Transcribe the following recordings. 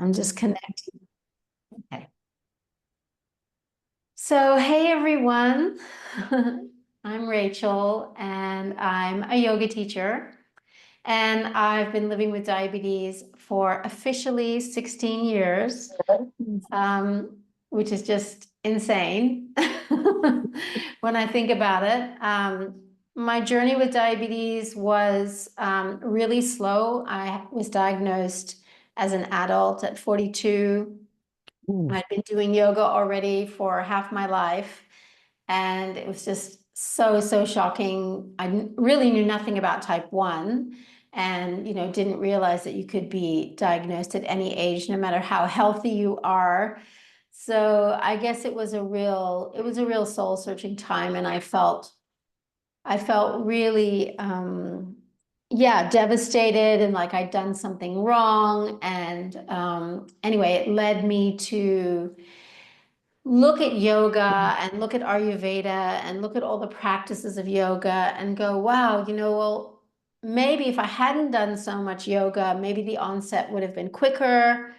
I'm just connecting. Okay. So, hey everyone. I'm Rachel and I'm a yoga teacher. And I've been living with diabetes for officially 16 years, which is just insane when I think about it. My journey with diabetes was really slow. I was diagnosed as an adult at 42. I'd been doing yoga already for half my life, and it was just so shocking. I really knew nothing about type 1 and, didn't realize that you could be diagnosed at any age, no matter how healthy you are. So I guess it was a real soul searching time, and I felt really, devastated and like I'd done something wrong. And anyway, it led me to look at yoga and look at Ayurveda and look at all the practices of yoga and go, wow, well, maybe if I hadn't done so much yoga, maybe the onset would have been quicker.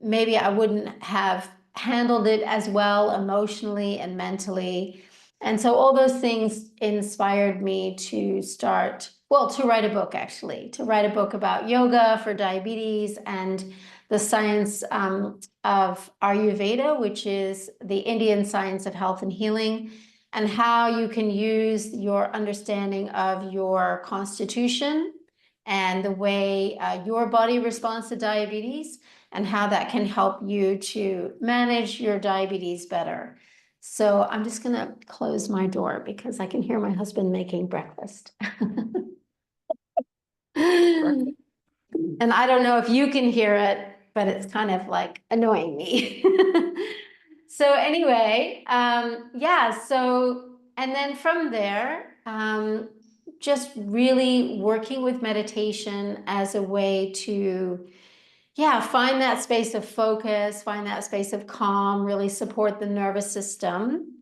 Maybe I wouldn't have handled it as well emotionally and mentally. And so all those things inspired me to to write a book, actually, to write a book about yoga for diabetes and the science of Ayurveda, which is the Indian science of health and healing, and how you can use your understanding of your constitution and the way your body responds to diabetes, and how that can help you to manage your diabetes better. So I'm just going to close my door because I can hear my husband making breakfast. And I don't know if you can hear it, but it's kind of like annoying me. So anyway, and then from there, just really working with meditation as a way to, find that space of focus, find that space of calm, really support the nervous system,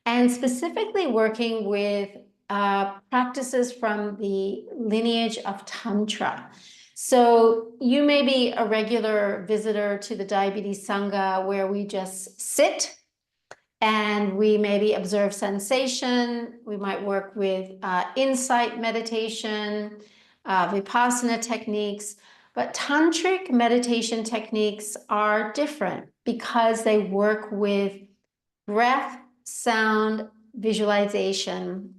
and specifically working with practices from the lineage of Tantra. So you may be a regular visitor to the Diabetes Sangha, where we just sit and we maybe observe sensation. We might work with insight meditation, vipassana techniques, but tantric meditation techniques are different because they work with breath, sound, visualization,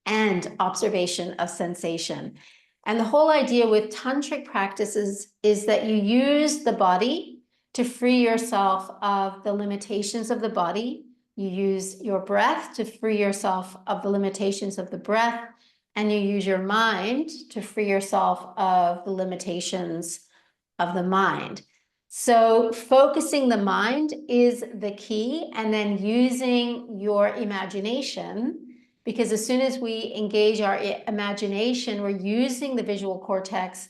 and observation of sensation. And the whole idea with tantric practices is that you use the body to free yourself of the limitations of the body. You use your breath to free yourself of the limitations of the breath, and you use your mind to free yourself of the limitations of the mind. So focusing the mind is the key, and then using your imagination, because as soon as we engage our imagination, we're using the visual cortex,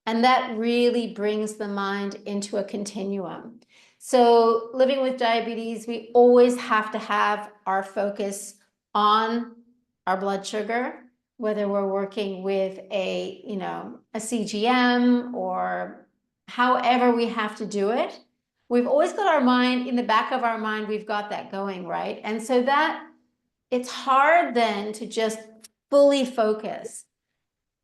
and that really brings the mind into a continuum. So living with diabetes, we always have to have our focus on our blood sugar, whether we're working with a CGM or however we have to do it. We've always got our mind in the back of our mind. We've got that going, right? And so that it's hard then to just fully focus.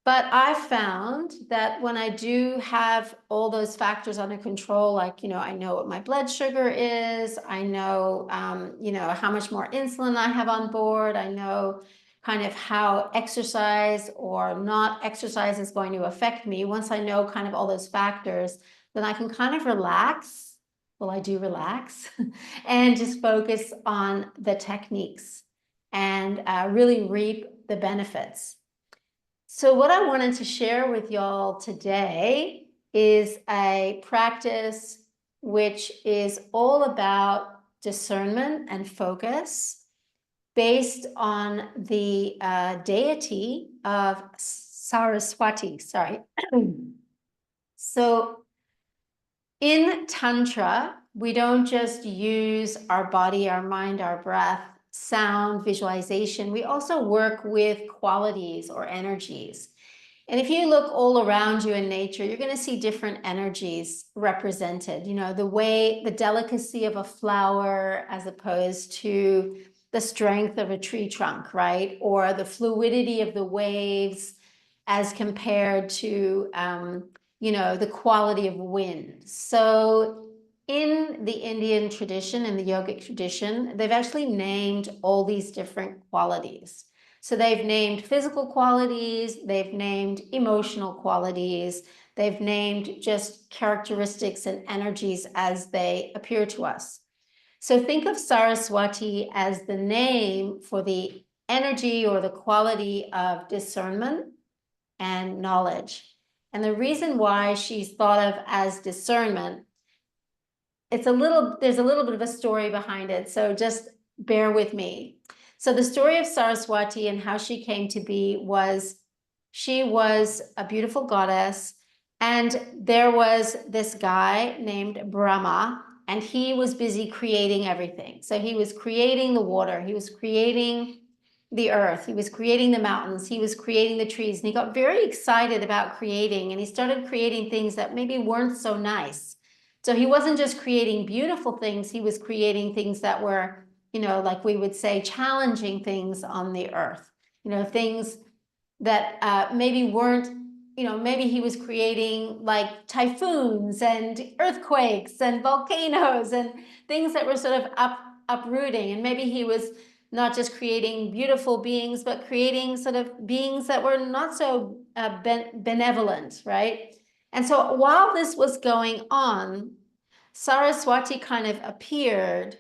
But I found that when I do have all those factors under control, like, I know what my blood sugar is, I know, how much more insulin I have on board, I know kind of how exercise or not exercise is going to affect me. Once I know kind of all those factors, then I can kind of relax. Well, I do relax and just focus on the techniques and really reap the benefits. So what I wanted to share with y'all today is a practice which is all about discernment and focus based on the deity of Saraswati. So in Tantra, we don't just use our body, our mind, our breath, sound, visualization. We also work with qualities or energies. And if you look all around you in nature, you're going to see different energies represented. You know, the delicacy of a flower as opposed to the strength of a tree trunk, right? Or the fluidity of the waves as compared to, the quality of wind. So in the Indian tradition, in the yogic tradition, they've actually named all these different qualities. So they've named physical qualities, they've named emotional qualities, they've named just characteristics and energies as they appear to us. So think of Saraswati as the name for the energy or the quality of discernment and knowledge. And the reason why she's thought of as discernment, there's a little bit of a story behind it, so just bear with me. So the story of Saraswati and how she came to be was, she was a beautiful goddess, and there was this guy named Brahma, and he was busy creating everything. So he was creating the water, he was creating the earth, he was creating the mountains, he was creating the trees, and he got very excited about creating, and he started creating things that maybe weren't so nice. So he wasn't just creating beautiful things, he was creating things that were, like we would say, challenging things on the earth. Things that maybe weren't, maybe he was creating like typhoons and earthquakes and volcanoes and things that were sort of uprooting. And maybe he was not just creating beautiful beings, but creating sort of beings that were not so benevolent, right? And so while this was going on, Saraswati kind of appeared,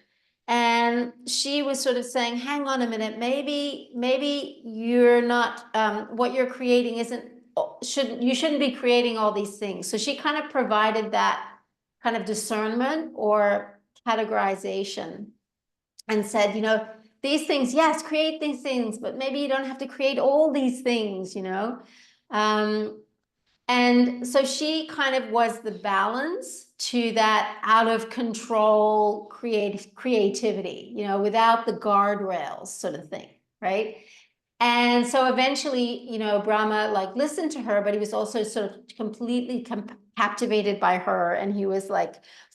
and she was sort of saying, hang on a minute, maybe you're not, what you're creating you shouldn't be creating all these things. So she kind of provided that kind of discernment or categorization and said, these things, yes, create these things, but maybe you don't have to create all these things, and so she kind of was the balance to that out of control creativity, without the guardrails sort of thing, right? And so eventually, Brahma listened to her, but he was also sort of completely captivated by her, and he was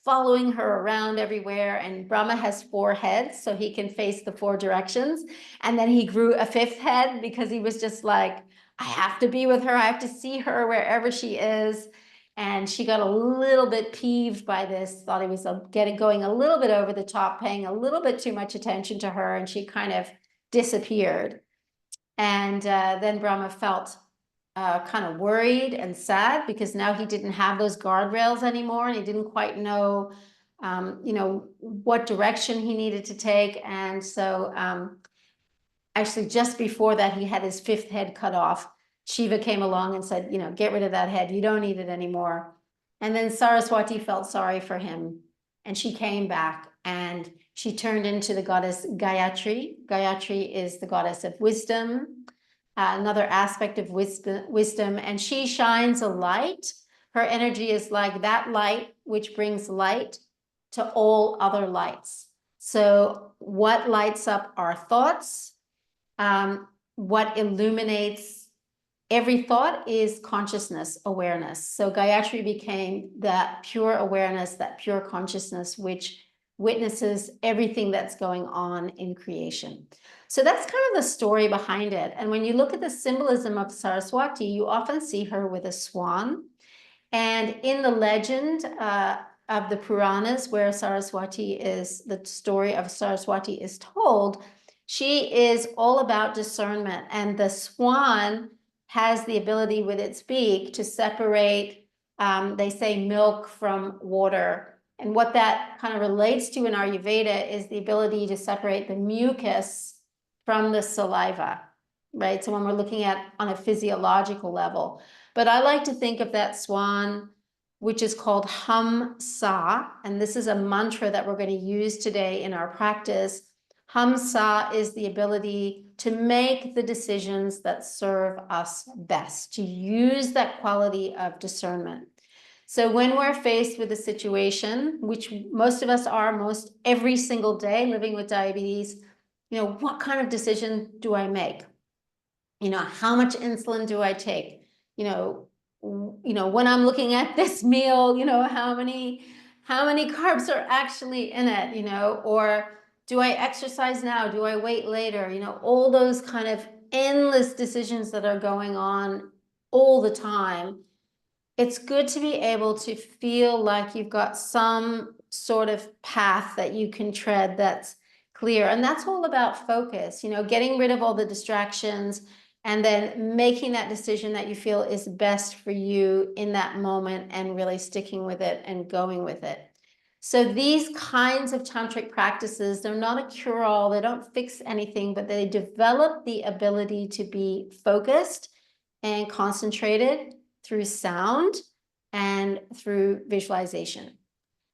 following her around everywhere. And Brahma has 4 heads, so he can face the 4 directions. And then he grew a 5th head because he was just like, I have to be with her. I have to see her wherever she is. And she got a little bit peeved by this, thought he was going a little bit over the top, paying a little bit too much attention to her, and she kind of disappeared. And then Brahma felt kind of worried and sad because now he didn't have those guardrails anymore, and he didn't quite know, what direction he needed to take. And so actually, just before that, he had his 5th head cut off. Shiva came along and said, get rid of that head. You don't need it anymore. And then Saraswati felt sorry for him, and she came back, and she turned into the goddess Gayatri. Gayatri is the goddess of wisdom, another aspect of wisdom, and she shines a light. Her energy is like that light which brings light to all other lights. So what lights up our thoughts, what illuminates every thought is consciousness, awareness. So Gayatri became that pure awareness, that pure consciousness, which witnesses everything that's going on in creation. So that's kind of the story behind it. And when you look at the symbolism of Saraswati, you often see her with a swan. And in the legend of the Puranas, where the story of Saraswati is told, she is all about discernment. And the swan has the ability with its beak to separate, they say, milk from water. And what that kind of relates to in Ayurveda is the ability to separate the mucus from the saliva, right? So when we're looking at on a physiological level. But I like to think of that swan, which is called Hum Sa, and this is a mantra that we're going to use today in our practice. Hum Sa is the ability to make the decisions that serve us best, to use that quality of discernment. So when we're faced with a situation, which most of us are most every single day living with diabetes, what kind of decision do I make? How much insulin do I take? when I'm looking at this meal, how many carbs are actually in it, or do I exercise now? Do I wait later? All those kind of endless decisions that are going on all the time. It's good to be able to feel like you've got some sort of path that you can tread that's clear. And that's all about focus, getting rid of all the distractions and then making that decision that you feel is best for you in that moment and really sticking with it and going with it. So these kinds of tantric practices, they're not a cure-all, they don't fix anything, but they develop the ability to be focused and concentrated through sound and through visualization.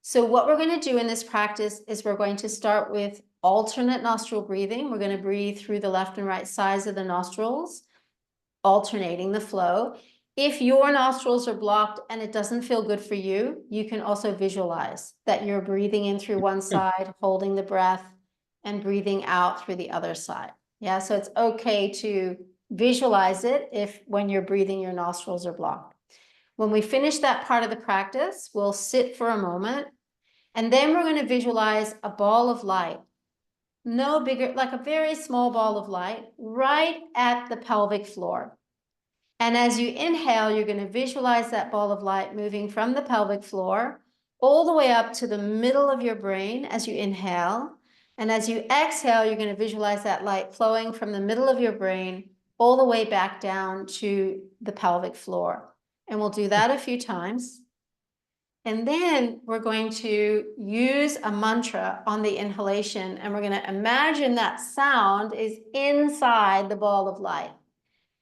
So what we're going to do in this practice is we're going to start with alternate nostril breathing. We're going to breathe through the left and right sides of the nostrils, alternating the flow. If your nostrils are blocked and it doesn't feel good for you, you can also visualize that you're breathing in through one side, holding the breath, and breathing out through the other side. Yeah, so it's okay to visualize it when you're breathing, your nostrils are blocked. When we finish that part of the practice, we'll sit for a moment, and then we're going to visualize a ball of light, no bigger, like a very small ball of light, right at the pelvic floor. And as you inhale, you're going to visualize that ball of light moving from the pelvic floor all the way up to the middle of your brain as you inhale. And as you exhale, you're going to visualize that light flowing from the middle of your brain all the way back down to the pelvic floor. And we'll do that a few times. And then we're going to use a mantra on the inhalation, and we're going to imagine that sound is inside the ball of light.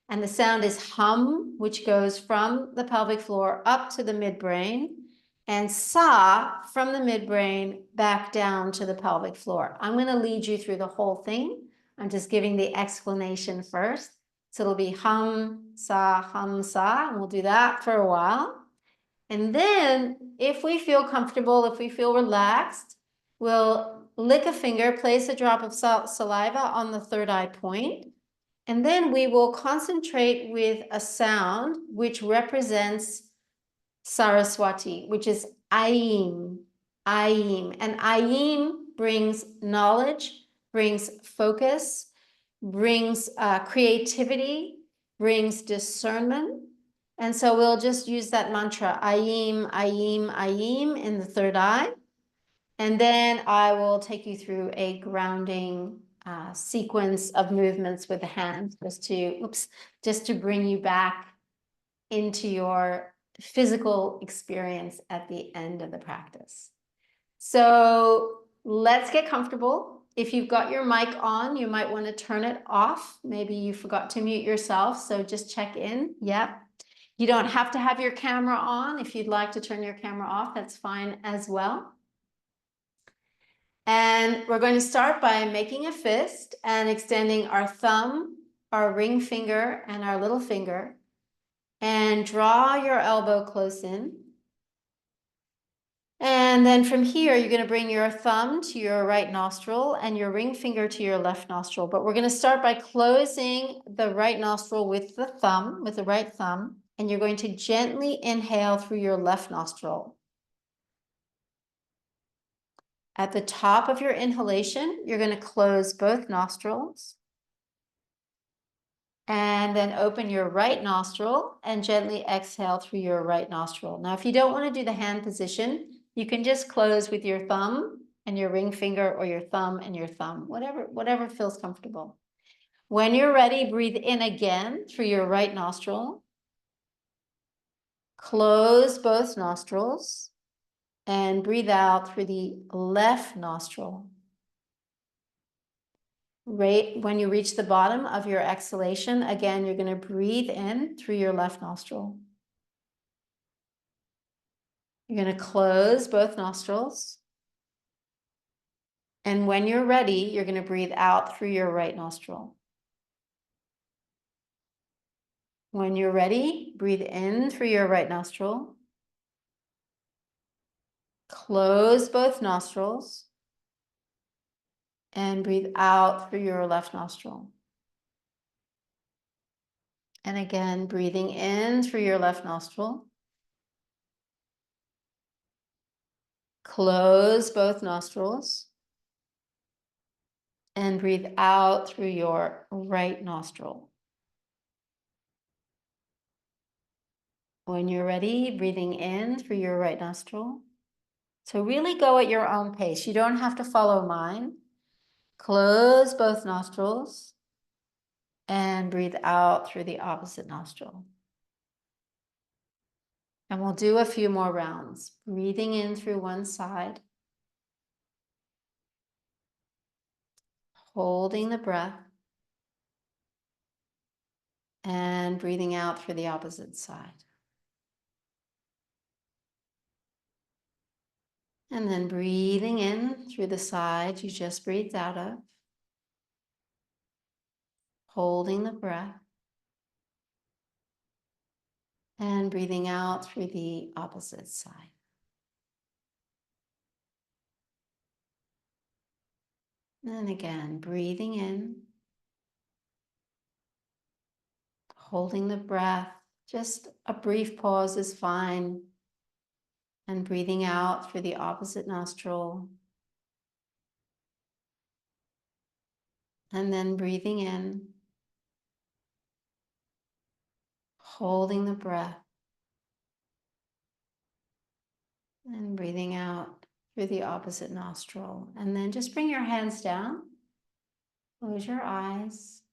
And the sound is hum, which goes from the pelvic floor up to the midbrain, and sa from the midbrain back down to the pelvic floor. I'm going to lead you through the whole thing. I'm just giving the explanation first. So it'll be hum, sa, and we'll do that for a while. And then if we feel comfortable, if we feel relaxed, we'll lick a finger, place a drop of saliva on the third eye point. And then we will concentrate with a sound which represents Saraswati, which is Aim. And Aim brings knowledge, brings focus, brings creativity, brings discernment. And so we'll just use that mantra, Aim, in the third eye. And then I will take you through a grounding sequence of movements with the hands just to bring you back into your physical experience at the end of the practice. So let's get comfortable. If you've got your mic on, you might want to turn it off. Maybe you forgot to mute yourself, so just check in. Yep. You don't have to have your camera on. If you'd like to turn your camera off, that's fine as well. And we're going to start by making a fist and extending our thumb, our ring finger, and our little finger. And draw your elbow close in. And then from here, you're going to bring your thumb to your right nostril and your ring finger to your left nostril. But we're going to start by closing the right nostril with the thumb, with the right thumb. And you're going to gently inhale through your left nostril. At the top of your inhalation, you're going to close both nostrils. And then open your right nostril and gently exhale through your right nostril. Now, if you don't want to do the hand position, you can just close with your thumb and your ring finger, or your thumb and your thumb, whatever feels comfortable. When you're ready, breathe in again through your right nostril. Close both nostrils and breathe out through the left nostril. Right when you reach the bottom of your exhalation, again, you're going to breathe in through your left nostril. You're going to close both nostrils. And when you're ready, you're going to breathe out through your right nostril. When you're ready, breathe in through your right nostril. Close both nostrils. And breathe out through your left nostril. And again, breathing in through your left nostril. Close both nostrils. And breathe out through your right nostril. When you're ready, breathing in through your right nostril. So really go at your own pace. You don't have to follow mine. Close both nostrils and breathe out through the opposite nostril. And we'll do a few more rounds. Breathing in through one side. Holding the breath. And breathing out through the opposite side. And then breathing in through the side you just breathed out of. Holding the breath. And breathing out through the opposite side. And again, breathing in. Holding the breath. Just a brief pause is fine. And breathing out through the opposite nostril. And then breathing in. Holding the breath. And breathing out through the opposite nostril. And then just bring your hands down. Close your eyes.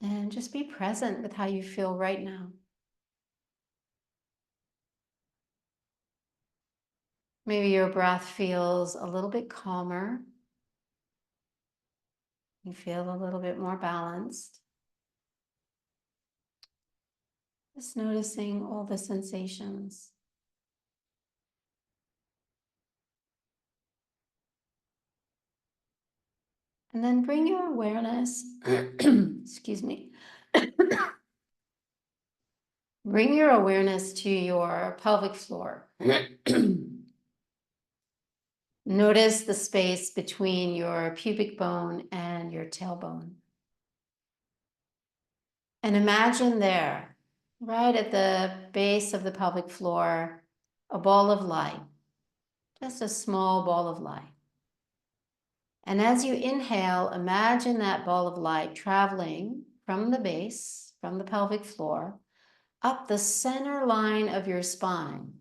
And just be present with how you feel right now. Maybe your breath feels a little bit calmer. You feel a little bit more balanced. Just noticing all the sensations. And then bring your awareness, excuse me, bring your awareness to your pelvic floor. Notice the space between your pubic bone and your tailbone. And imagine there, right at the base of the pelvic floor, a ball of light, just a small ball of light. And as you inhale, imagine that ball of light traveling from the base, from the pelvic floor, up the center line of your spine,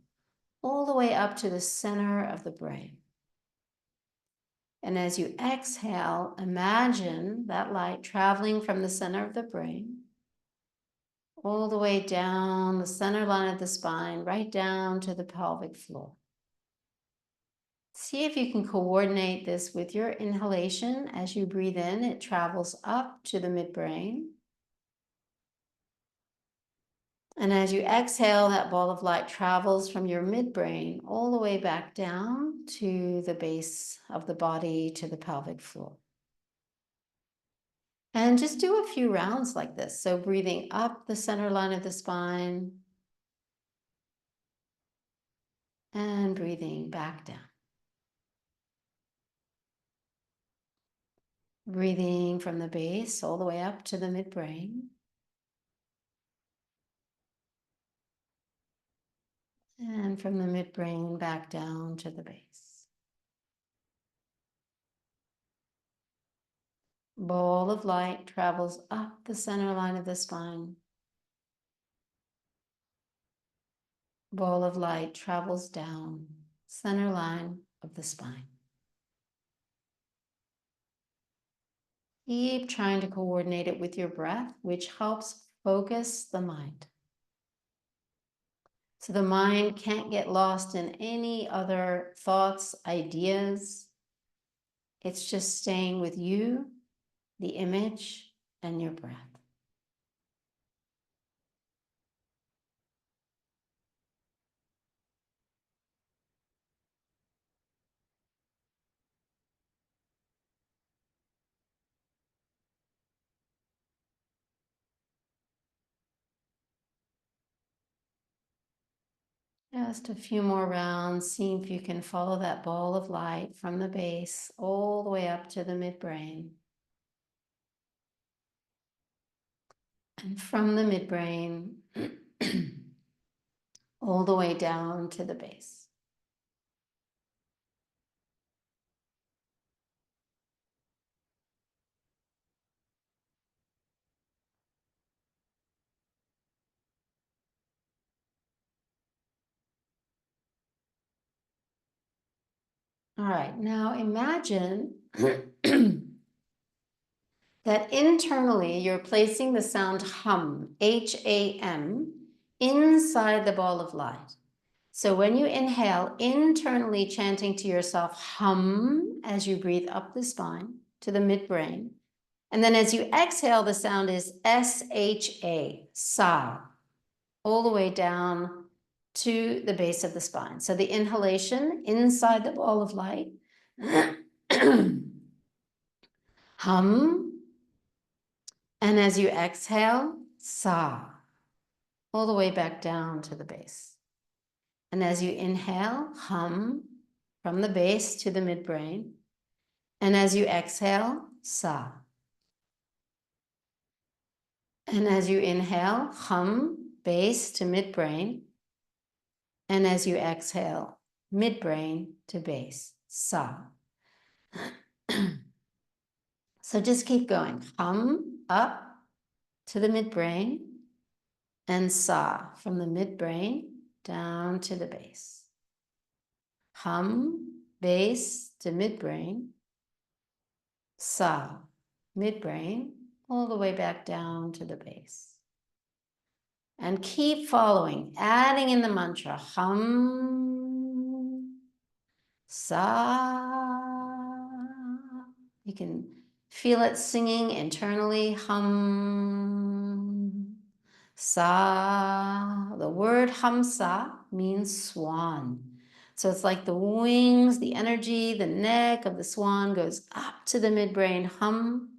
all the way up to the center of the brain. And as you exhale, imagine that light traveling from the center of the brain, all the way down the center line of the spine, right down to the pelvic floor. See if you can coordinate this with your inhalation. As you breathe in, it travels up to the midbrain. And as you exhale, that ball of light travels from your midbrain all the way back down to the base of the body, to the pelvic floor. And just do a few rounds like this. So breathing up the center line of the spine and breathing back down. Breathing from the base all the way up to the midbrain. And from the midbrain back down to the base. Ball of light travels up the center line of the spine. Ball of light travels down, center line of the spine. Keep trying to coordinate it with your breath, which helps focus the mind. So the mind can't get lost in any other thoughts, ideas. It's just staying with you, the image, and your breath. Just a few more rounds, seeing if you can follow that ball of light from the base all the way up to the midbrain. And from the midbrain, all the way down to the base. All right, now imagine that internally you're placing the sound hum, H-A-M, inside the ball of light. So when you inhale, internally chanting to yourself hum as you breathe up the spine to the midbrain. And then as you exhale, the sound is S-H-A, sa, all the way down to the base of the spine. So the inhalation inside the ball of light, hum, and as you exhale, sa, all the way back down to the base. And as you inhale, hum, from the base to the midbrain. And as you exhale, sa. And as you inhale, hum, base to midbrain. And as you exhale, midbrain to base, sa. So just keep going. Hum, up to the midbrain, and sa, from the midbrain down to the base. Hum, base to midbrain, sa, midbrain, all the way back down to the base. And keep following, adding in the mantra, hum, sa. You can feel it singing internally, hum, sa. The word hamsa means swan. So it's like the wings, the energy, the neck of the swan goes up to the midbrain, hum,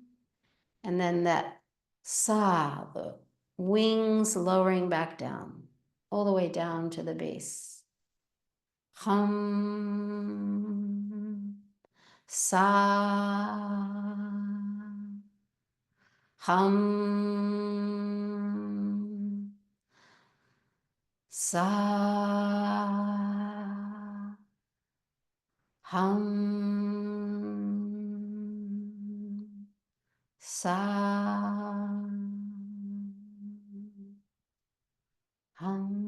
and then that sa, the wings lowering back down, all the way down to the base. Hum, sa, hum, sa, hum, sa, hum,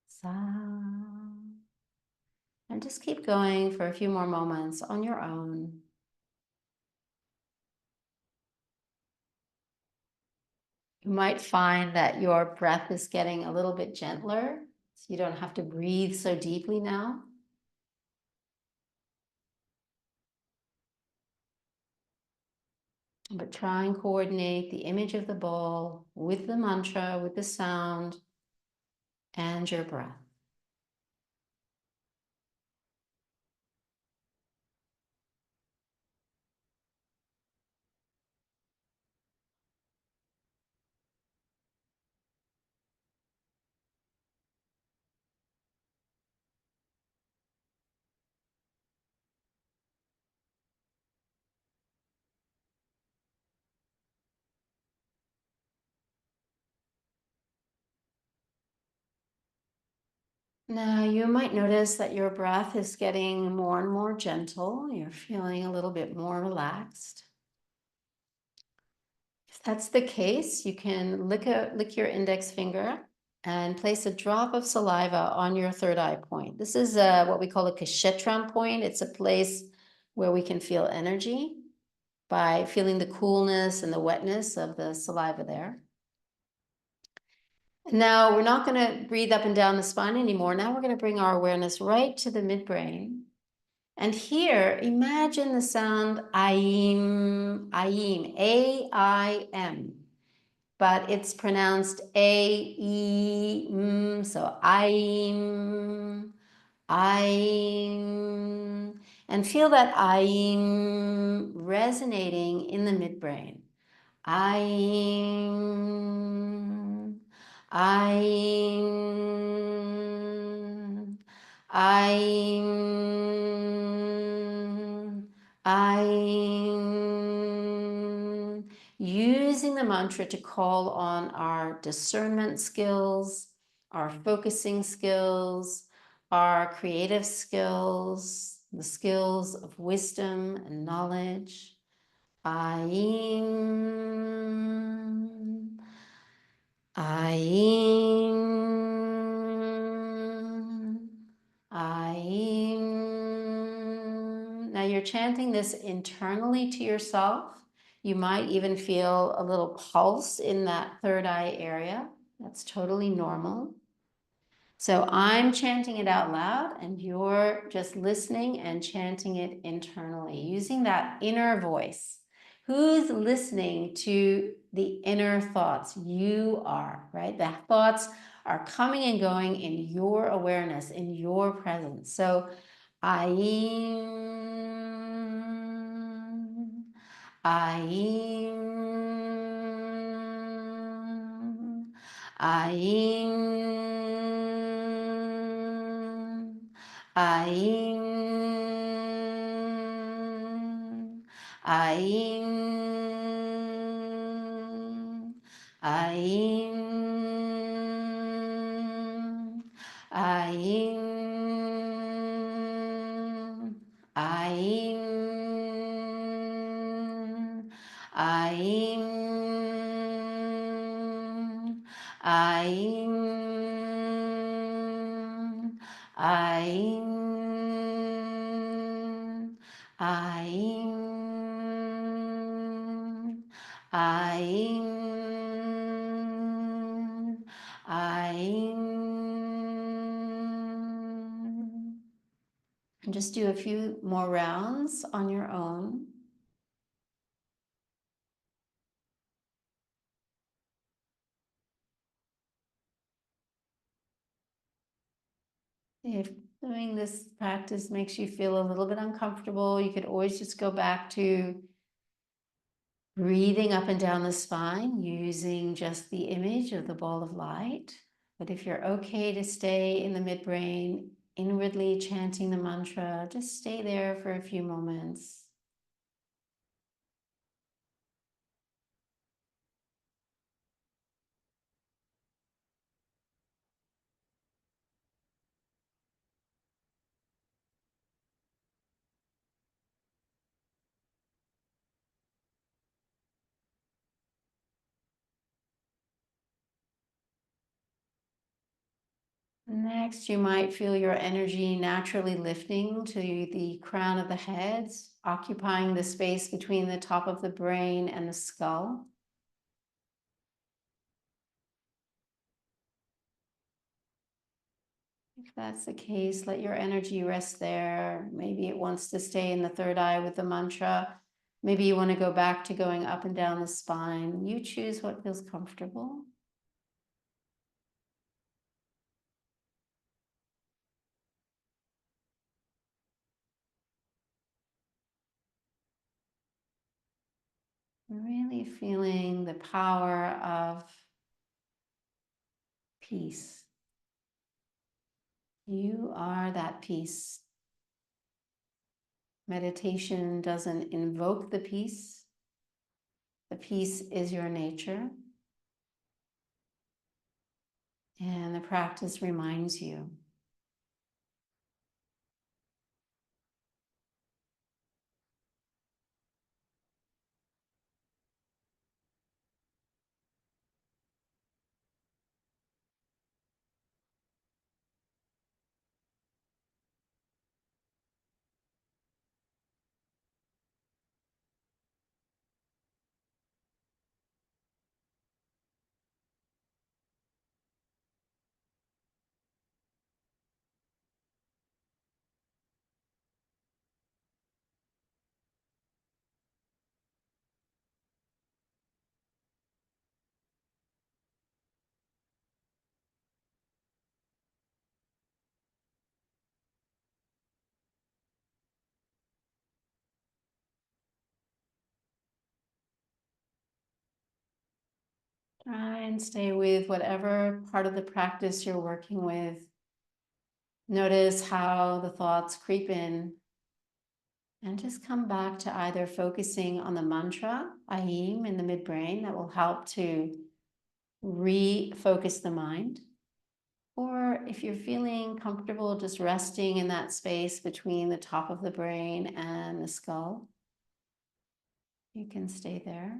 sa. And just keep going for a few more moments on your own. You might find that your breath is getting a little bit gentler, so you don't have to breathe so deeply now. But try and coordinate the image of the ball with the mantra, with the sound, and your breath. Now you might notice that your breath is getting more and more gentle. You're feeling a little bit more relaxed. If that's the case, you can lick your index finger and place a drop of saliva on your third eye point. This is what we call a kshetram point. It's a place where we can feel energy by feeling the coolness and the wetness of the saliva there. Now we're not going to breathe up and down the spine anymore. Now we're going to bring our awareness right to the midbrain. And here, imagine the sound aim, aim, A-I-M, but it's pronounced A-E-M, so aim, aim, and feel that aim resonating in the midbrain. Aim, aim, aim, aim. the mantra to call on our discernment skills, our focusing skills, our creative skills, the skills of wisdom and knowledge. Aim, aim, aim. Now you're chanting this internally to yourself. You might even feel a little pulse in that third eye area. That's totally normal. So I'm chanting it out loud and you're just listening and chanting it internally, using that inner voice. Who's listening to the inner thoughts? You are, right? The thoughts are coming and going in your awareness, in your presence. So Aim, Aim, Aim, Aim, Aim, Aim, Aim, Aim, Aim, Aim, Aim, Aim, Aim, Aim. And just do a few more rounds on your own. If doing this practice makes you feel a little bit uncomfortable, you could always just go back to breathing up and down the spine using just the image of the ball of light. But if you're okay to stay in the midbrain, inwardly chanting the mantra, just stay there for a few moments. Next, you might feel your energy naturally lifting to the crown of the head, occupying the space between the top of the brain and the skull. If that's the case, let your energy rest there. Maybe it wants to stay in the third eye with the mantra. Maybe you want to go back to going up and down the spine. You choose what feels comfortable. Really feeling the power of peace. You are that peace. Meditation doesn't invoke the peace. The peace is your nature. And the practice reminds you. Try and stay with whatever part of the practice you're working with. Notice how the thoughts creep in. And just come back to either focusing on the mantra, Ahim, in the midbrain, that will help to refocus the mind. Or if you're feeling comfortable just resting in that space between the top of the brain and the skull, you can stay there.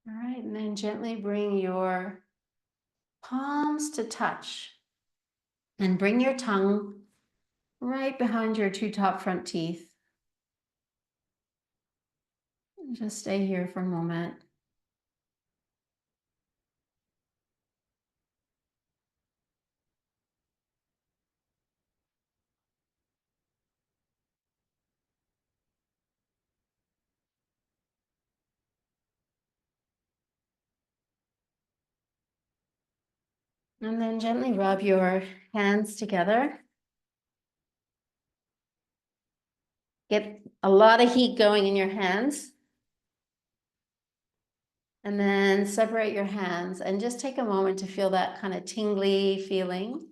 All right, and then gently bring your palms to touch and bring your tongue right behind your two top front teeth. Just stay here for a moment. And then gently rub your hands together. Get a lot of heat going in your hands. And then separate your hands and just take a moment to feel that kind of tingly feeling.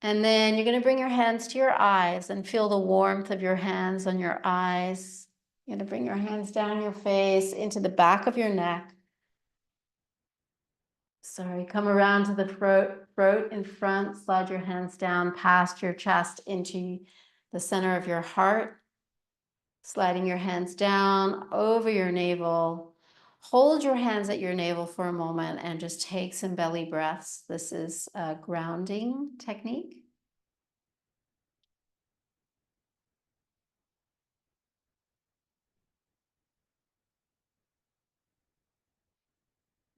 And then you're going to bring your hands to your eyes and feel the warmth of your hands on your eyes. You're going to bring your hands down your face into the back of your neck. Sorry, come around to the throat in front, slide your hands down past your chest into the center of your heart. Sliding your hands down over your navel. Hold your hands at your navel for a moment and just take some belly breaths. This is a grounding technique.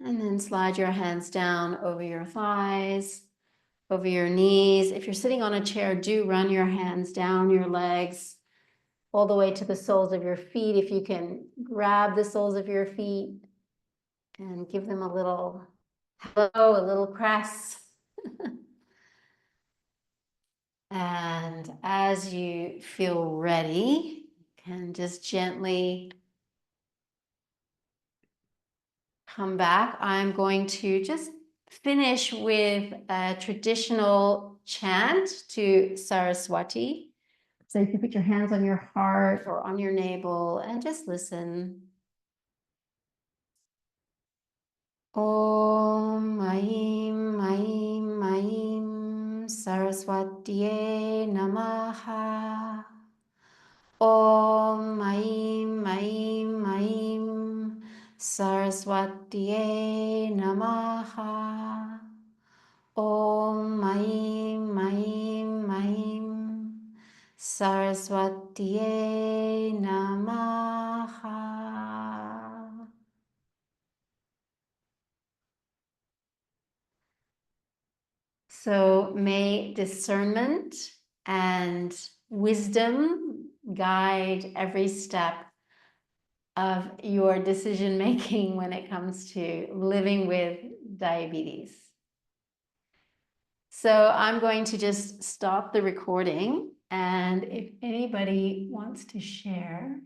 And then slide your hands down over your thighs, over your knees. If you're sitting on a chair, do run your hands down your legs all the way to the soles of your feet. If you can grab the soles of your feet and give them a little hello, a little press. And as you feel ready, you can just gently come back. I'm going to just finish with a traditional chant to Saraswati. So you can put your hands on your heart or on your navel and just listen. Om Aim Aim Aim Saraswati Namaha. Om Aim Aim Aim Saraswati Namaha. Om Aim Aim Aim Saraswati Namaha. So may discernment and wisdom guide every step of your decision making when it comes to living with diabetes. So I'm going to just stop the recording, and if anybody wants to share.